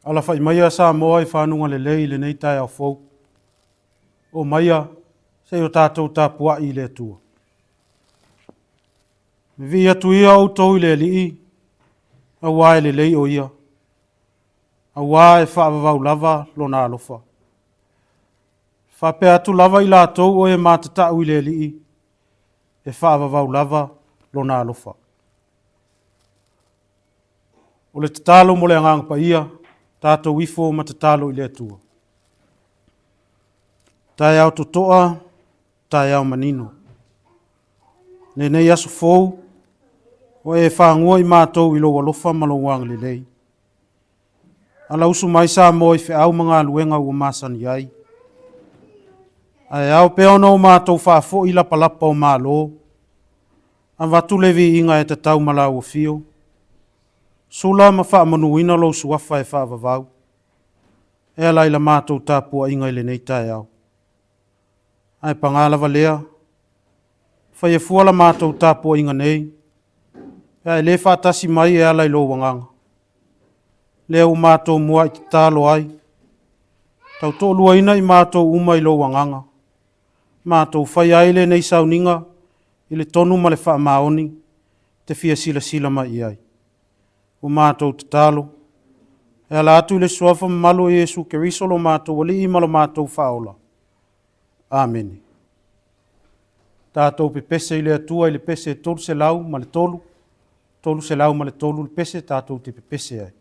Ala fai maia sa moa i whanunga le lei le nei tai au fau. O maia se o tātou tāpua i le tua. Me vi atu ia au tau i le li a wae le lei o ia. A wae whaavavau lava lo nā alofa. Whape atu lava i la tau o e mātatau i le li e whaavavau lava lo nā alofa. O le tatalo mo le angang pa ia, tātou ifo ma tatalo i le atua. Tai au totoa, tai au manino. Nei aso fou, o e whaangua i mātou i lo walofa malo wang le lei. Ala usu mai sa mo i au mga luenga ua masani ai. Ai au peona o mātou whaafo i lapalapa o mālo. An watu levi inga e tatau mala ua fio. Sula ma wha manuina lo suafa e wha vavau. E alai la mātou tāpua inga ile nei tai au. Ai pangalawa lea. Whai e fuala mātou tāpua inga nei. E le whaatasi mai e alai lo wanganga. Lea u mātou mua i tālo ai. Tau tō luaina i mātou uma i lo wanganga. Mātou whai aile nei sauninga. Ile tonu ma le wha maoni. Te fia sila mai ai. O mātou te talo. E ala atu le suafa malo Yesu ke risolo mātou wali i malo mātou whaola. Amen. Tātou pe pese i le atua i le pese tolu se lau ma le tolu. Tolu se lau ma le tolu le pese tātou te pe pese ai.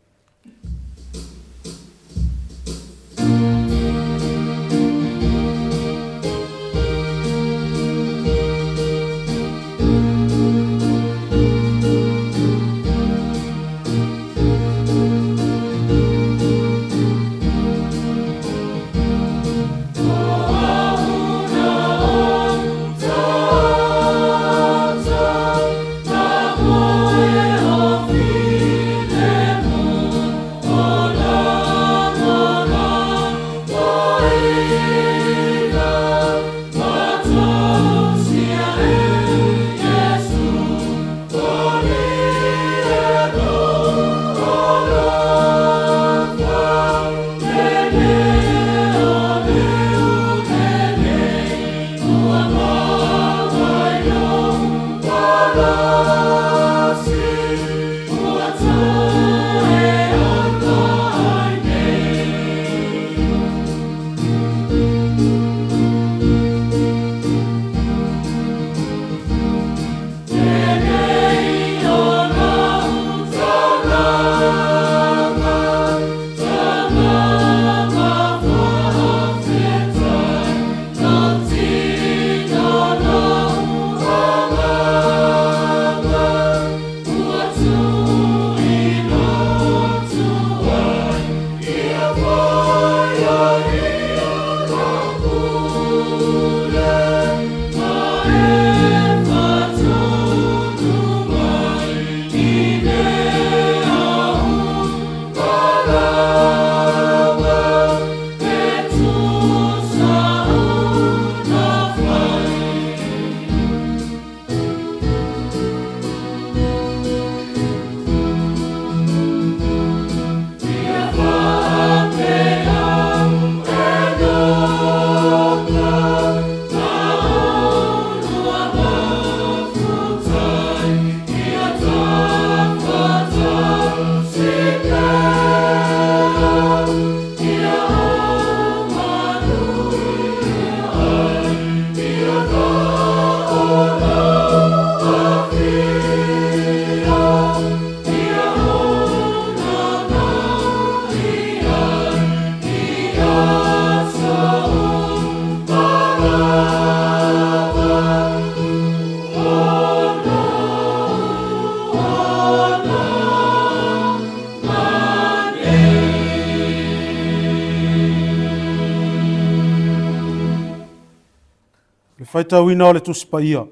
whaitauina o le tusi pa ia.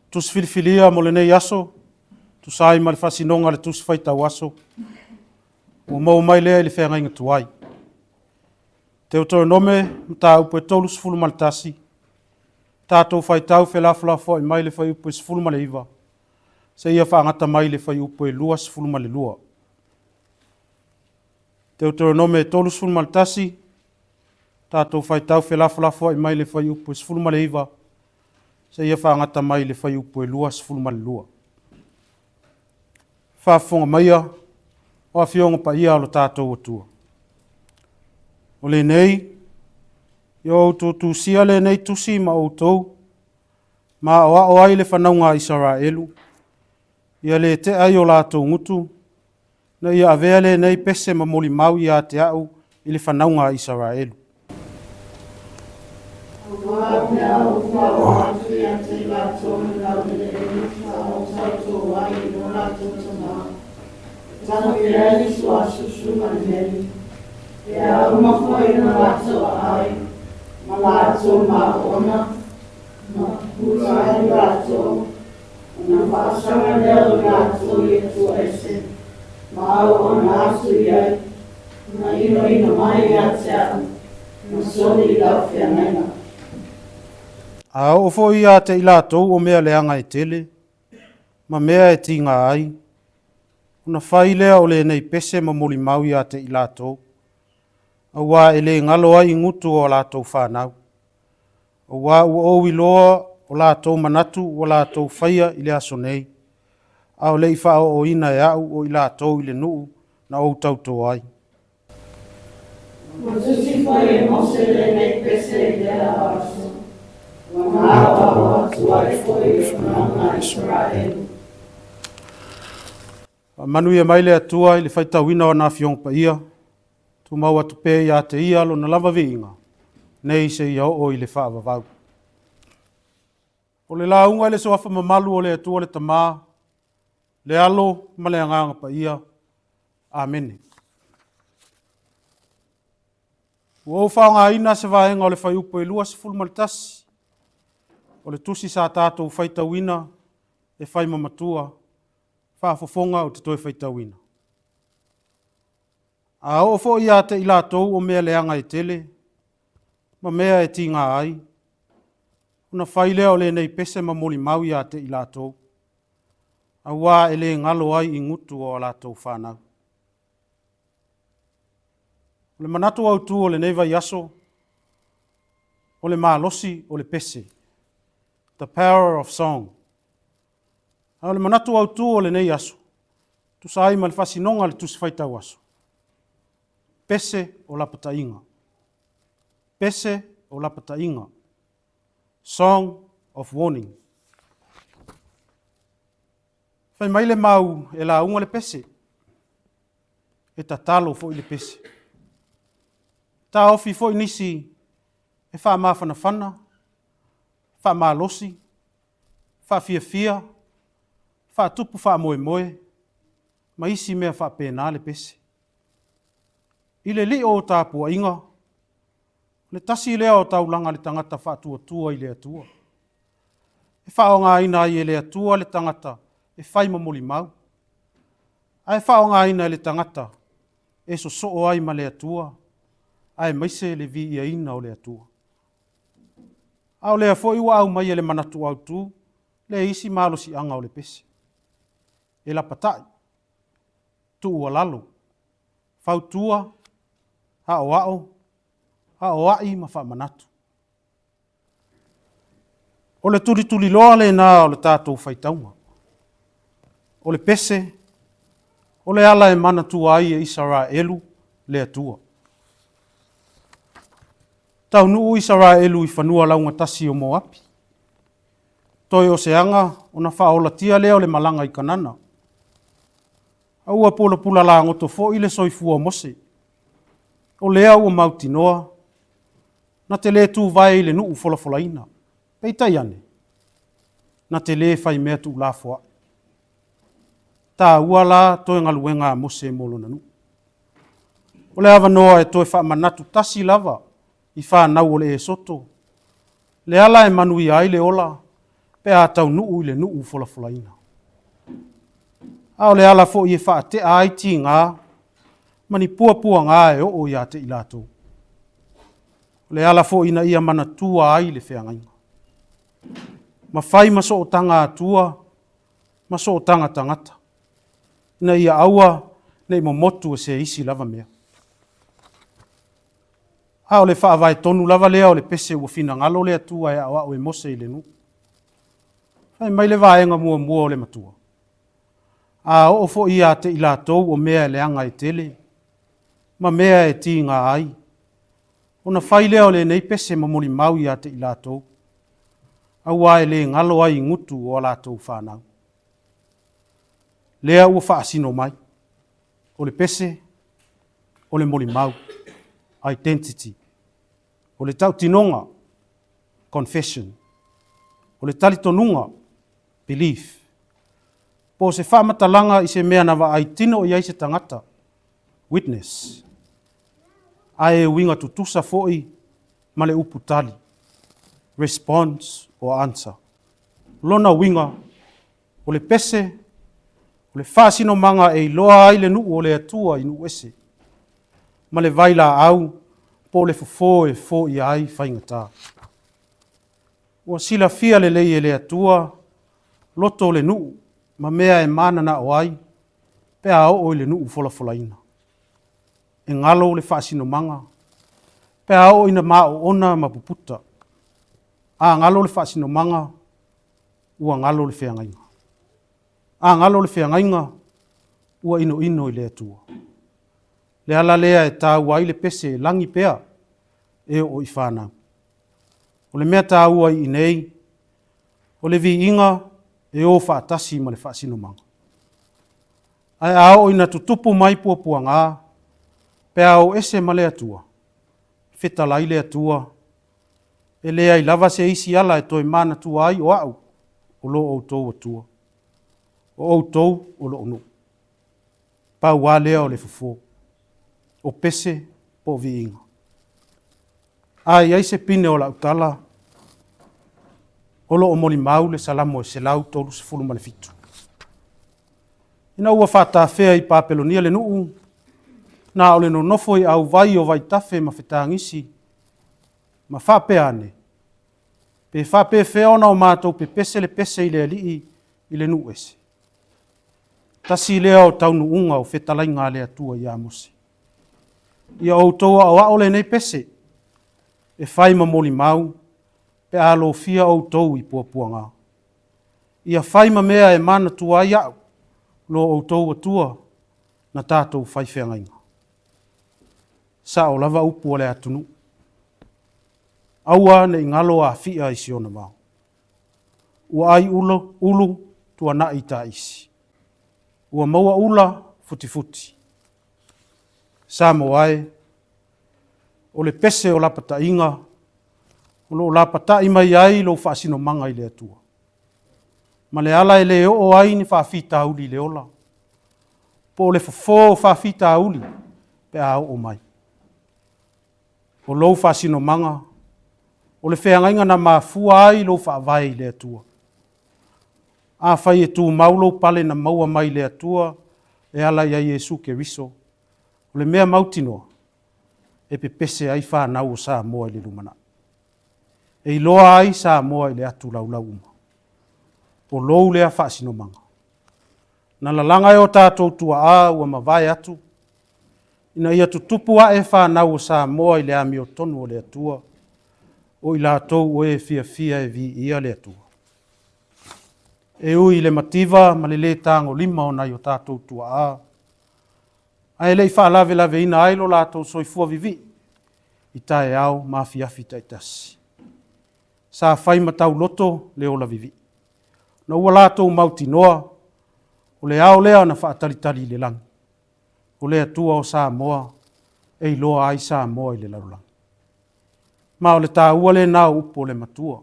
Tusi filifilia mo le nei aso, tusai ma le whasinonga le tusi whaitau aso, o mau mai lea i le whenga inga tuai. Te Deuteronome, mta upo e tolu sifulu ma le tasi, tātou whaitau whelaflafo i mai le whai upo e sifulu ma le iwa, se ia whaangata mai le whai upo e lua sifulu ma le lua. Te Deuteronome e tolu sifulu ma le tasi, tātou whaitau whelaflafo i mai le whai upo e sifulu ma le iwa, se ia whaangata mai le whai upo e lua sifulu ma le lua. Whaafonga maia, o a fionga pa ia alo tātou atua. O le nei, i o tu sia le nei tusi ma o tou, ma o ai le whanaunga Israelu, ia le te ai o lātou ngutu, na ia avea le nei pese ma moli mau ia te au i le whanaunga Israelu. Ia uma foi na lato ai, ma lato ma ona, ma pusa ai lato, na fasanga del lato e tu esse, ma ona asu ia, na ino mai atia, na soli la fiamena. A o fo ia te ilatou o mea leanga e tele, ma mea e tinga ai, una whailea o le nei pese ma moli mau ia te ilatou, awa ele ngalo ai ngutu o lātou whanau. Awa ua owi loa o lātou manatu o lātou whaia i le aso nei. Ao le iwha o ina e au o i lātou i le nuu na o tautou ai. Matusi foi e mose le nei pese i le aso. Wanawa o atu ai foi e whananga Israel. Manu ia mai le atua i le whaitauina o nā fiong pa ia. Tu mau atu pē ia te ia lo na lava viinga, nei se ia o i le whaavavau. O le launga le soafa mamalu o le atua le tamā, le alo ma le anganga pa ia. Amene. Ua whaanga ina se vaenga o le whai upo e lua se fulmaltasi. O le tusi sa tātou whaitauina e whai mamatua, whaafofonga o te toi whaitauina. A o fo ia te i lātou o mea leanga e tele, ma mea e tinga ai. Una whailea o le nei pese ma moli mau ia te i lātou. A wā e le ngalo ai i ngutu o lātou whanau. O le manatu au tu o le neiva i aso, o le mālosi o le pese. The power of song. A o le manatu au tu o le nei aso, tu sai ma le whasinonga le tusi whaitau aso. Pese o lapatainga. Pese o lapatainga. Song of warning. Whai mai le mau e la unga le pese. E ta talo fo i le pese. Ta ofi fo i nisi e wha maa whanawhana, wha maa losi, wha fia fia, wha tupu wha moe moe, ma isi mea wha pēnā le pese. I le li o tāpua inga, le tasi lea o taulanga le tangata whaatua tua i le atua. E whaonga ina i le atua le tangata e whaima moli mau. Ai whaonga ina le tangata e so soo ai ma le atua, ai maise le vi ia ina o le atua. Au lea fo iwa au mai le manatu au tu, le isi malo si anga o le pese. E la patai, tu ua lalo, fautua, hao ai ma wha manatu. O le tuli loa le nā o le tātou whaitaunga. O le pese, o le ala e manatu ai e Israelu le atua. Tau nuu Israelu i whanua launga tasi o Moapi. Toi o se anga o na whaola tia leo le malanga i kanana. Aua pula la ngoto fo i le soifua mose. O lea ua mauti noa, na te le tu vai le nuu folafolaina. Peitai ane, na te le fai mea tu la foa. Tā ua la toi ngaluenga mose molo nanu. O le awa noa e toi wha manatu tasi lava, i wha nau o le e soto, Le ala e manui ai le ola, pe a tau nuu i le nuu folafolaina. Ao le ala fo i e wha te ai ti ngā, mani pua ngā e o ia te ilatou. Le ala fo ina ia mana tua ai le whiangainga. Ma whai maso o tanga atua, maso o tanga tangata. Ina ia aua, nei mo motu e se isi lava mea. Ao le whaavai tonu lava lea o le pese ua fina ngalo le atua e awa o e mose i le nu. Hai mai le vaenga mua o le matua. A o fo ia te ilatou o mea le anga e tele, ma mea e ti ngā ai. Ona whai lea o le nei pese mamoli mau ia te ilatou. Aua e le ngalo ai ngutu o alatou whanau. Lea ua whaasino mai. O le pese, o le moli mau. Identity. O le tau tinonga, confession. O le talitonunga, belief. Po se whamatalanga i se mea na wa ai tino i aise tangata, witness. Ai winga tutusa foi, ma le upu tali. Response or answer. Lona winga, o le pese, o le whaasino manga e loa ai le nuu o le atua i nuu ese. Ma le vaila au, po le fofo e fo i ai whaingata. Ua sila fia le lei e le atua, loto le nuu, ma mea e mana na o ai, pe a o le nuu folafolaina. E ngalo le whaasino manga, pe a o ina maa o ona ma puputa. A ngalo le whaasino manga, ua ngalo le whiangainga. A ngalo le whiangainga, ua ino i le atua. Le ala lea e tāu ai le pese langi pea e o i whanau. O le mea tāu ai i nei, o le vi inga e o whaatasi ma le whaasino manga. Ai ao ina tutupu mai pua ngā, pea o ese ma le atua, whetalai le atua, e lea i lava se isi ala e toi mana tua ai o au, o lo outou atua. O outou o lo onu. Pau wā lea o le fufo. O pese po vi inga. Ai se pine o la utala, o lo o moli mau le salamo e se lau tolu se fulu male fitu. Ina ua whata whea i papelonia le nuu, na o le no nofo i au vai o vai tafe ma whetangisi, ma whapeane. Pe whape whea ona o mātou pe pese le pese i le alii i le nuu ese. Tasi lea o taunu unga o whetalai ngā lea tua i amose. Ia o toa o aole nei pese, e whai mamoli mau, pe alo fia o tou i pua ngā. Ia whai ma mea e mana tua i au, lo o tou atua, na tātou whai whengainga. Sa o lava upu o le atunu. Aua ne ingalo a fia i siona mau. Ua ai ulu tua na i ta isi. Ua maua ula futi. Sa mo ai, o le pese o lapata inga, o lo lapata ima i ai lo whaasino manga i le atua. Ma le ala e le o ai ni whaafita auli le ola. Po le fofo whaafita auli, pe a o mai. O lo whaasino manga, o le wheangainga na mafua ai lo whaavai le atua. A whai e tū maulo pale na maua mai le atua, e ala ia Iesu ke riso. O le mea mautinoa, e pe pese ai whanau o sa moa i le lumana. E iloa ai sa moa i le atu laulau uma. O lou lea whaasino manga. Na lalanga e o tātou tua a ua mawai atu, ina ia tutupu a e whanau o sa moa i le ami o tonu o le atua, o i lātou o e fia e vi ia le atua. E ui le mativa ma le tango lima o nai o tātou tua a. Ai lei whaalave ina ailo lātou soifua vivi. I tae au mafiafi taitasi. Sa whai matau loto le ola vivi. Na ua lātou mauti noa, o le ao lea na whaatalitali le lang. O le atua o sa moa, e iloa ai sa moa i le larulang. Ma o le tā ua le nao upo le matua.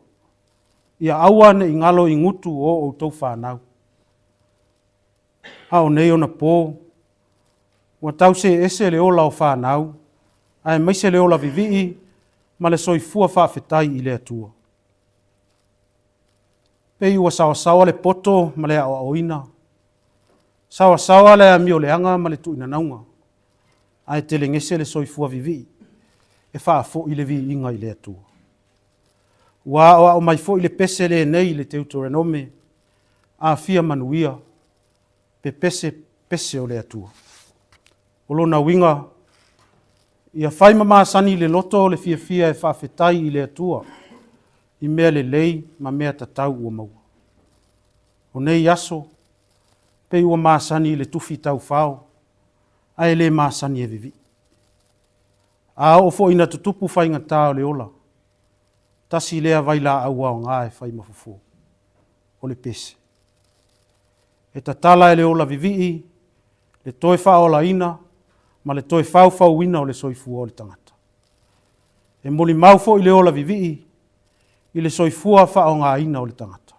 Ia aua ne ingalo i ngutu o tau whanau. Ao nei ona pō, ua tau se ese le ola o whanau, ai maise le ola vivi, ma le soifua whawhetai i le atua. Pei ua sawa le poto ma le ao oina. Sawa le amio le anga ma le tuina naunga. Ai te lengese le soifua vivi. E wha fo i le vi inga i le atua. Wa o mai fo i le pese le nei le teutora nome. A fia manuia. Pe pese o le atua. Olo na winga. Ia whai mama sani le loto le fia e whawhetai i le atua. I mea le lei ma mea tatau ua maua. O nei aso. Pei ua maasani le tufi tau whao. Ai le maasani e vivi. A o fo ina tutupu whainga tau le ola. Tasi lea vaila au au ngā e whai mafufu. O le pese. E tatala e le ola vivi. Le toi whao la ina. Ma le toi whau wina o le soifua o le tangata. E moli mau fo i le ola vivi. I le soifua whao ngā ina o le tangata.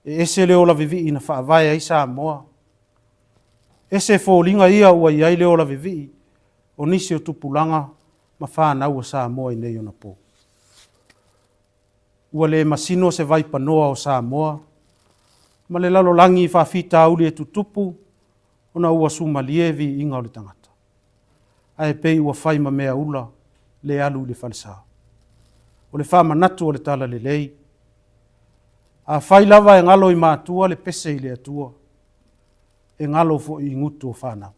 E ese le ola vivi ina whaavai ai sa moa. Ese fo linga ia ua iai le ola vivi. O nisi o tupulanga ma whanau o sa moa i nei o na po. Ua le masino se vai panoa o sa moa. Ma le lalo langi i whawhita auli e tutupu. Ona ua sumalievi inga o le tangata. Ai pei ua whai ma mea ula le alu le falsa. O le whamanatu o le tala le lei. A whai lava e ngalo i mātua le pese i le atua. E ngalo fo i ngutu o whanau.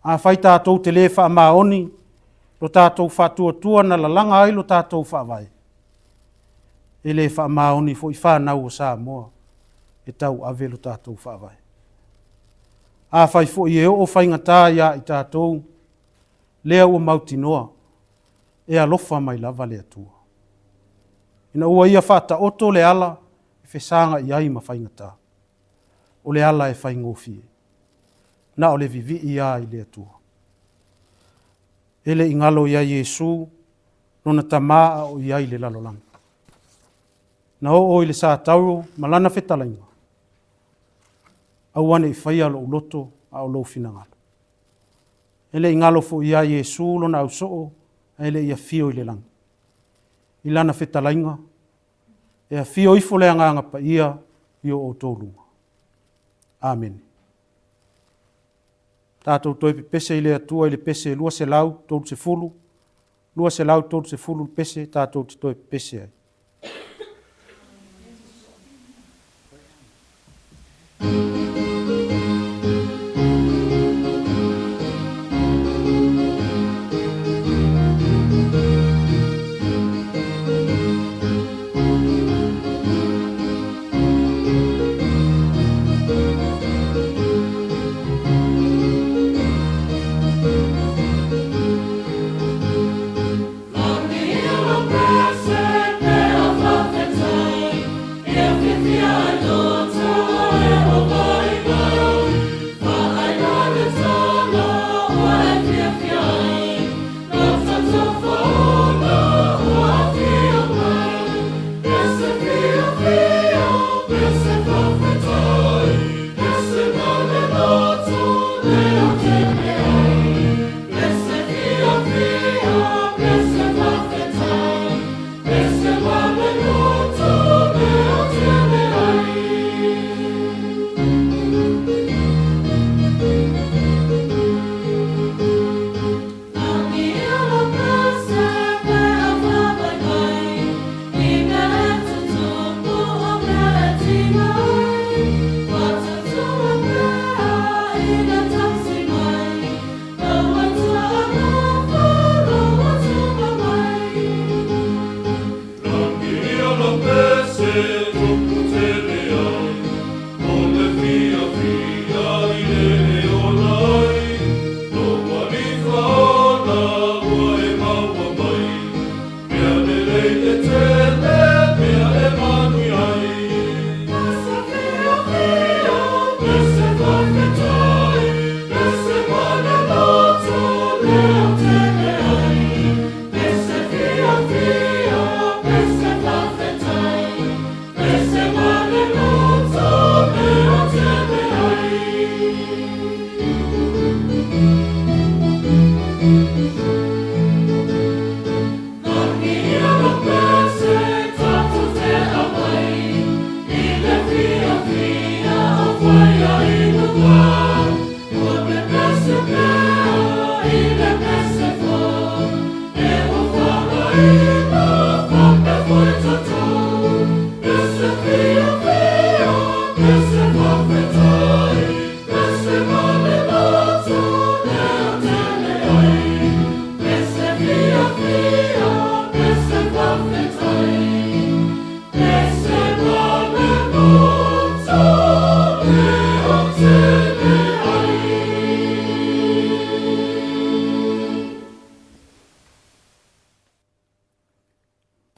A whai tātou te le wha maoni. Lo tātou whatua tua na lalanga ai lo tātou whaavai. E le wha maoni fo i whanau o Samoa. E tau ave lo tātou whaavai. A whai fo i e o whaingatā ia i tātou. Lea ua mautinoa. E alofa mai lava le atua. Ina ua ia whata oto le ala. E whesanga i ai ma whaingatā. O le ala e whaingofie. Na o le vivi ia i le atua. Ele ingalo ia Yesu. Nona tamaa o ia i le lalolang. Na o i le sa tauro malana whetalainga. Au ane i whaia lo uloto a o lo finangalo. Ele ingalo fo ia Yesu lona au soo. Ele ia fio i le lang. I lana whetalainga. E fio ifo le anga pa ia i o tōlunga. Amen. Tātou toi pese i le atua i le pese lua se lau tōru se fulu. Lua se lau tōru se fulu pese tātou te toi pese ai. Long the hill of blessed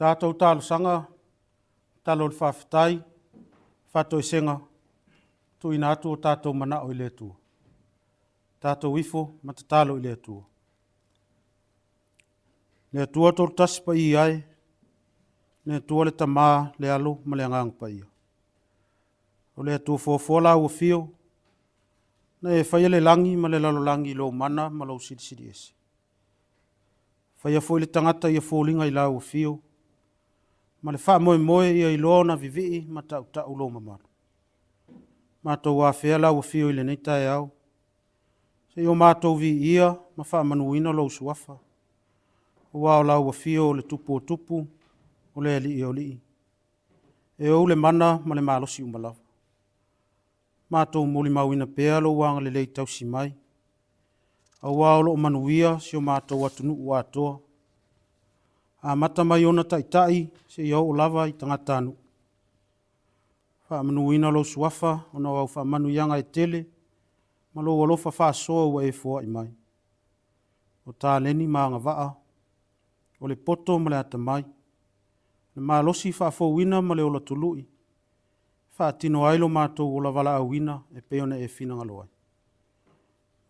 tātou tālo sanga, talo le whawhitai, whato i senga, tu ina atu o tātou mana o i le tua. Tātou ifo, matatalo i le tua. Le tua tolu tasi pa i ai, le tua le tamā, le alo, ma le angang pa ia. O le tua fōfola ua fio, na e whaia le langi, ma le lalo langi lo mana, ma lo sidi esi. Whaia fo i le tangata ia fōlinga i lau ua fio, ma le wha moe moe ia i lona vivi, ma tau lo mamaru. Mātou a whea lau ua fio i le neita e au. Se o mātou vi ia, ma wha manuina lo suafa. O wao lau ua fio o le tupu o tupu, o le ali o li. E o le mana, ma le malosi umalawa. Mātou moli mauina pēa lo wanga le lei tau si mai. A wao lo manuia, si o mātou atunu ua atoa. A mata mai ona tai, se iau o lava i tangata anu. Wha manuina lo suafa, ona wau wha manu yanga e tele, ma lo walofa wha soa ua e fua i mai. O tā leni maanga waa, o le poto ma le ata mai. Le malosi wha fōwina ma le ola tului. Wha tino ailo mātou o la wala awina e peona e fina ngaloai.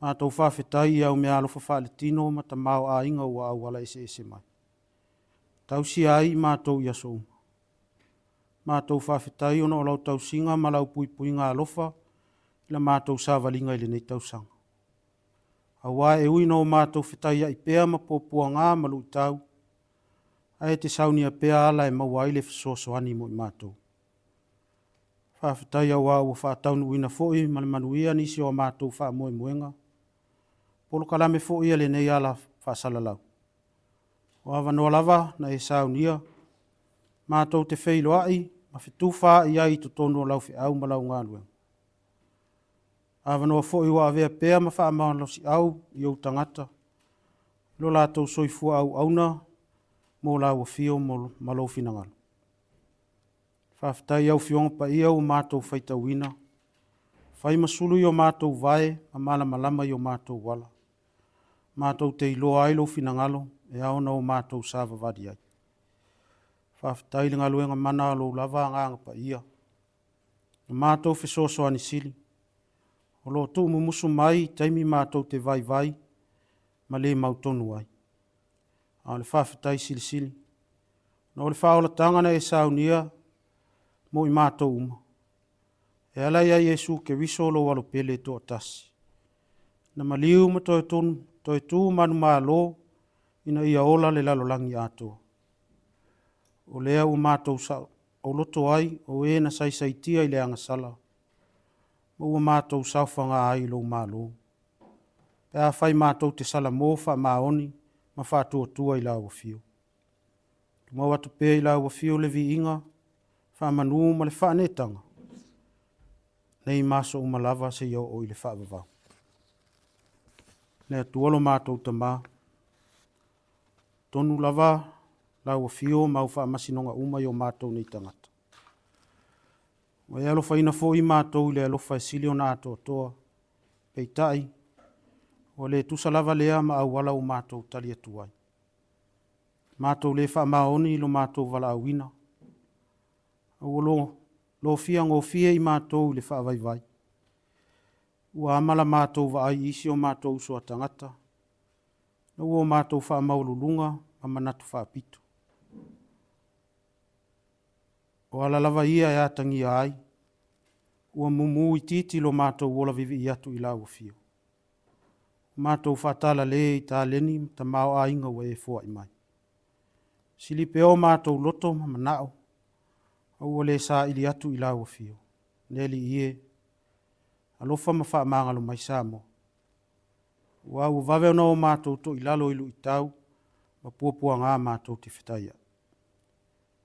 Mātou wha whetai au mea alofa wha le tino ma ta mao a inga ua au wala ese mai. Tausi ai mātou ia so uma. Mātou whawhetai ona o lau tausinga ma lau pui ngā alofa ila mātou sa walinga ili nei tausanga. Awa e ui no mātou whetai ai pēa ma pōpua ngā malu i tau. Ai te sauni a pēa ala e mawaile fisosoani mo i mātou. Whawhetai awa ua whātaunu uina fōi ma le manuia nisi o mātou wha moe muenga. Polo kalame fōi ale nei ala whasalalau. O awanoa lava na e saunia. Mātou te wheilo ai, ma whituwha i ai to tono lau whi au malau ngā luenga. Awanoa fōi wa avea pēa ma wha amao si au i au tangata. Lo lātou soifua au auna, mō lau a fio ma lau finangalo. Whawhetai au fionga pa ia o mātou whaita wina. Whai masulu i o mātou vae, a malama i o mātou wala. Mātou te iloa ai lau finangalo, e aona o mātou sāva vadi ai. Whawhetai le ngaluenga mana alo lava nganga pa ia. Mātou whisoso ani sili. O lo tu mumusu mai, taimi mātou te vai, ma le mautonu ai. A le whawhetai sili. Na o le whaola tangana e saunia, mo i mātou uma. E ala ia Yesu ke riso lo walo pele to atasi. Na maliu ma toi tonu, toi tu manu maa lo, ina ia ola le lalolangi ato. O lea u mātou sa, o loto ai, o e na saisaitia i le angasala. Mo ua mātou saufanga ai lo maa lo. Pe a whai mātou te sala mofa maoni, ma whātua tua i lau a fio. Mau atu pēa i lau a fio le vi inga, whamanu ma le whaanetanga. Nei maso umalava se iau o i le whaavavau. Le atuolo mātou tamā. Tonu lava, lau a fio mau whaamasinonga uma i o mātou nei tangata. Wa e alofa ina fo i mātou le alofa e silio na ato toa. Peitai, o le tusa lava lea ma au wala o mātou tali atuai. Mātou le whaamaoni lo mātou wala awina. O lo fia ngō fia i mātou le whaavaivai. Ua amala mātou wa ai isi o mātou soa tangata. Na ua mātou whaamaululunga a manatu whaapitu. O ala lava ia e atangi ai. Ua mumu i titi lo mātou wola vivi i atu i lau fio. Mātou whatala le i tā leni ta mao a inga ua e fua i mai. Sili peo mātou loto manao. Au le sa ili atu i lau fio. Neli ie. Alofa ma wha maangalo mai samo. Ua u vave ona o mātou to i lalo ilu i tau. Ma puapua ngā mātou te whetaia.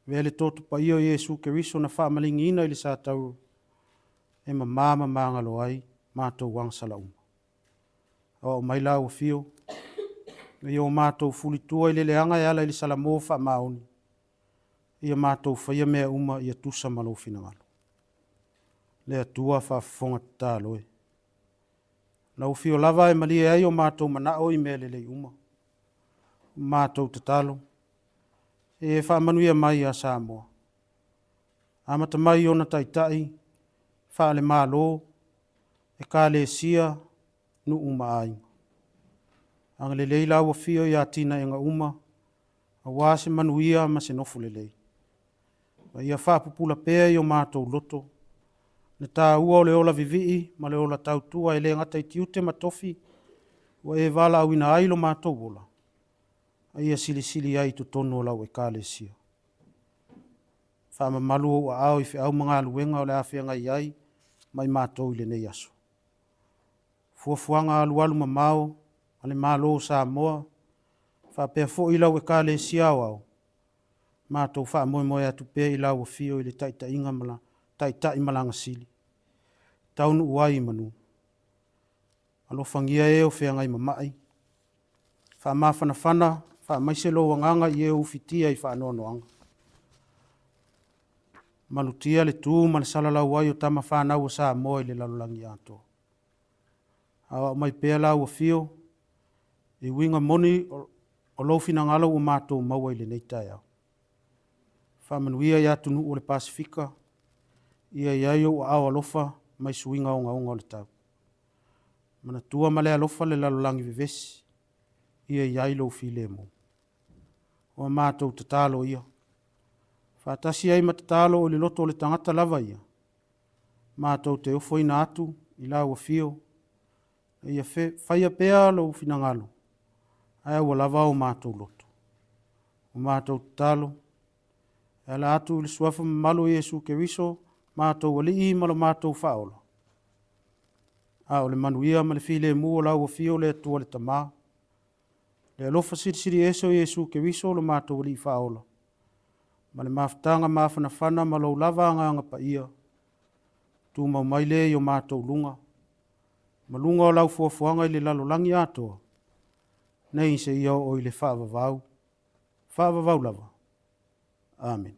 Vele totu pa io Yesu ke riso na wha malingi ina ili sa tau. E ma māma maangalo ai mātou wangsala uma. O mai lau fio. Me o mātou fulitua i leleanga e ala ili sala mō wha maoni. Ia mātou whaia mea uma ia tusa malo finangalo. Lea tua whafonga tāloe. Lau fio lava e malia ai o mātou manao i mea lelei uma. Mātou te talo. e whaamanuia mai a Samoa. Amata mai ona taitai, whaale mālo, e ka le sia nu uma ai. Ang le leila wa fio ya tina e nga uma, a wase manuia ma se nofu le lei. Wa ia whapupula pea i o mātou loto, ne tā ua o le ola vivii, ma le ola tautua e le ngata i tiute matofi, wa e wala au ina ailo mātou ola. A ia sili ai tu tonu o lau e ka le sia. Whaama malu o au i au mga luenga o le awhia ngai ai, mai mātou i le nei aso. Fuafuanga alu mamao, ale malo Samoa, whapea fo i lau e ka le sia au. Mātou wha moe atu pea i lau o fio i le taita inga mala, taita i malanga sili. Taunu uai manu. Alofangia e o whea ngai mamai. Wha mawhanawhana, wha maiselo wanganga i e ufitia i wha anoanoanga. Malutia le tū ma le salalau ai o tama whanau o Samoa i le lalulangi ato. Awa mai pea lau o fio, i winga moni o lofina ngalo o mātou maua i le neitai au. Whamanuia i atunu o le Pasifika, ia i o awa lofa mai suinga o ngaunga o le tau. Mana tua ma le alofa le lalulangi vivesi, ia i ailo file mo. O mātou tatalo ia. Whātasi ai matatalo o le loto o le tangata lava ia. Mātou te ofo ina atu, i lau o fio, ia whaia pea lo ufina ngalo. Aia ua lava o mātou loto. O mātou tatalo, e la atu le suafa malo Yesu Keriso, mātou wali i malo mātou whaola. A o le manuia ma le file mu o lau o fio le atua le tamā. Le alofa siri eso Yesu Keriso lo mātou wali i whaola. Ma le mafutanga mawhanawhana ma lau lava anga pa ia. Tu mau maile i o mātou lunga. Ma lunga o lau fuafuanga i le lalolangi atoa. Nei se ia o i le whaavavau. Whaavavau lava. Amen.